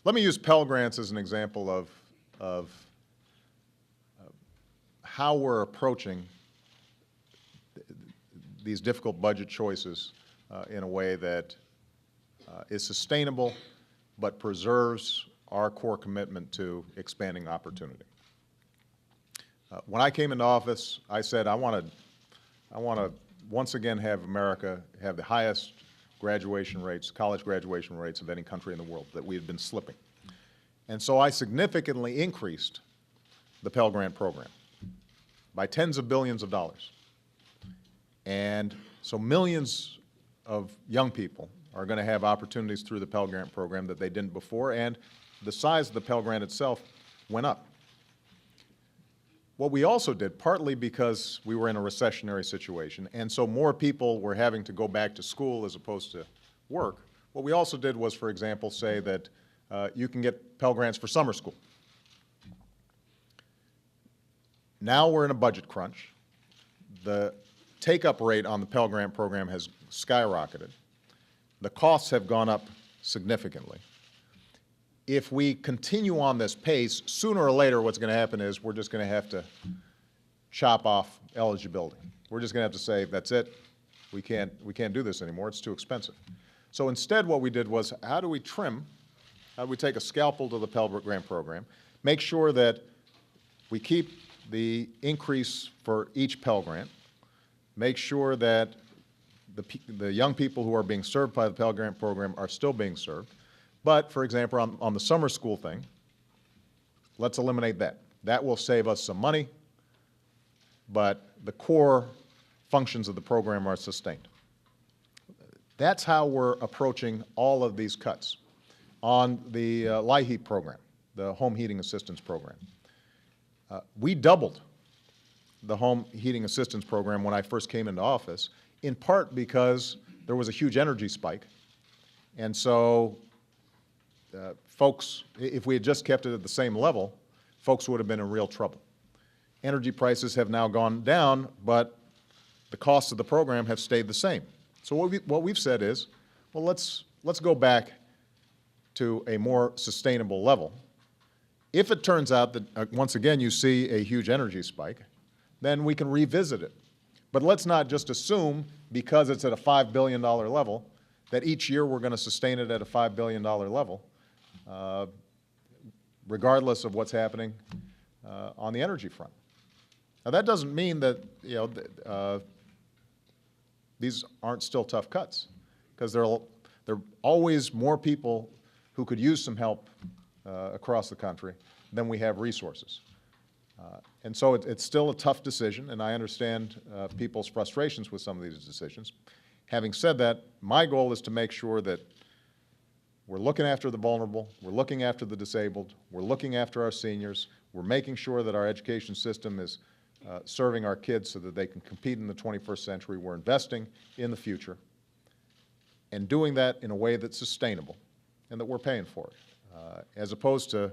Let me use Pell Grants as an example of how we're approaching these difficult budget choices in a way that is sustainable but preserves our core commitment to expanding opportunity. When I came into office, I said I want to once again have America have the highest graduation rates, college graduation rates of any country in the world, that we had been slipping. And so I significantly increased the Pell Grant program by tens of billions of dollars. And so millions of young people are going to have opportunities through the Pell Grant program that they didn't before, and the size of the Pell Grant itself went up. What we also did, partly because we were in a recessionary situation, and so more people were having to go back to school as opposed to work, what we also did was, for example, say that you can get Pell Grants for summer school. Now we're in a budget crunch. The take-up rate on the Pell Grant program has skyrocketed. The costs have gone up significantly. If we continue on this pace, sooner or later what's going to happen is we're just going to have to chop off eligibility. We're just going to have to say, that's it, we can't do this anymore, it's too expensive. So instead what we did was, how do we trim, how do we take a scalpel to the Pell Grant program, make sure that we keep the increase for each Pell Grant, make sure that the young people who are being served by the Pell Grant program are still being served. But, for example, on the summer school thing, let's eliminate that. That will save us some money, but the core functions of the program are sustained. That's how we're approaching all of these cuts. On the LIHEAP program, the Home Heating Assistance Program, we doubled the Home Heating Assistance Program when I first came into office, in part because there was a huge energy spike. And so folks, if we had just kept it at the same level, folks would have been in real trouble. Energy prices have now gone down, but the costs of the program have stayed the same. So what we've said is, well, let's go back to a more sustainable level. If it turns out that, once again, you see a huge energy spike, then we can revisit it. But let's not just assume, because it's at a $5 billion level, that each year we're going to sustain it at a $5 billion level, regardless of what's happening on the energy front. Now, that doesn't mean that these aren't still tough cuts, because there are always more people who could use some help across the country than we have resources. And so it's still a tough decision, and I understand people's frustrations with some of these decisions. Having said that, my goal is to make sure that we're looking after the vulnerable, we're looking after the disabled, we're looking after our seniors, we're making sure that our education system is serving our kids so that they can compete in the 21st century. We're investing in the future and doing that in a way that's sustainable and that we're paying for it, as opposed to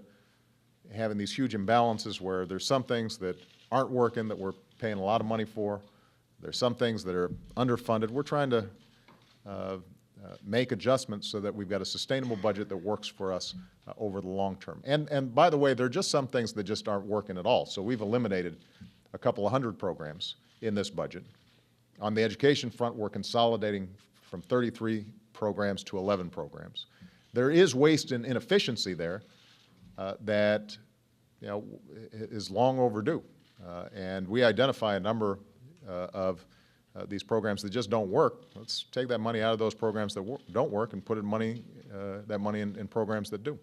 having these huge imbalances where there's some things that aren't working that we're paying a lot of money for. There's some things that are underfunded. We're trying to make adjustments so that we've got a sustainable budget that works for us over the long term. And by the way, there are just some things that just aren't working at all. So we've eliminated a couple of hundred programs in this budget. On the education front, we're consolidating from 33 programs to 11 programs. There is waste and inefficiency there that is long overdue. And we identify a number of these programs that just don't work. Let's take that money out of those programs that don't work and put that money in programs that do.